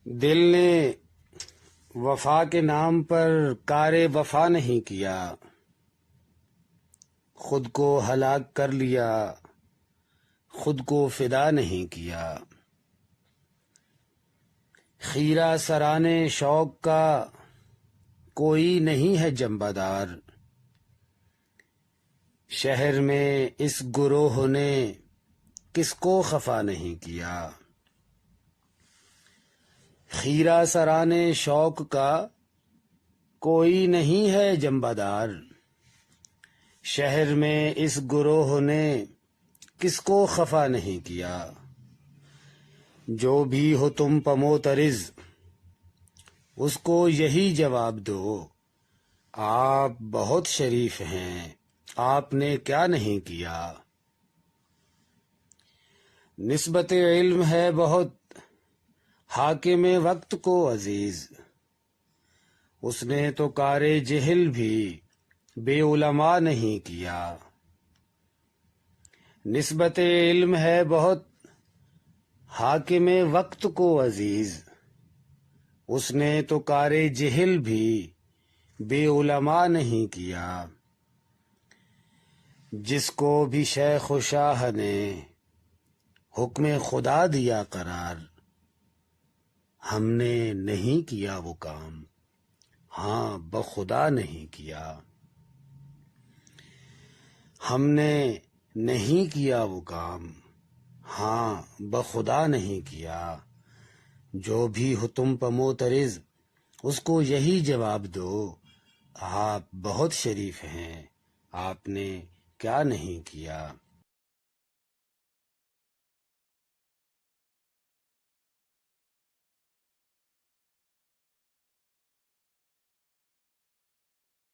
دل نے وفا کے نام پر کار وفا نہیں کیا، خود کو ہلاک کر لیا، خود کو فدا نہیں کیا۔ خیرہ سرانے شوق کا کوئی نہیں ہے جنبہ دار، شہر میں اس گروہ نے کس کو خفا نہیں کیا۔ خیرہ سرانے شوق کا کوئی نہیں ہے جنبہ دار، شہر میں اس گروہ نے کس کو خفا نہیں کیا۔ جو بھی ہو تم پہ معترض اس کو یہی جواب دو، آپ بہت شریف ہیں، آپ نے کیا نہیں کیا۔ نسبت علم ہے بہت حاکم وقت کو عزیز، اس نے تو کار جہل بھی بے علماء نہیں کیا۔ نسبت علم ہے بہت حاکم وقت کو عزیز، اس نے تو کار جہل بھی بے علماء نہیں کیا۔ جس کو بھی شیخ و شاہ نے حکم خدا دیا قرار، ہم نے نہیں کیا وہ کام، ہاں بخدا نہیں کیا۔ ہم نے نہیں کیا وہ کام، ہاں بخدا نہیں کیا۔ جو بھی ہو تم پہ معترض اس کو یہی جواب دو، آپ بہت شریف ہیں، آپ نے کیا نہیں کیا۔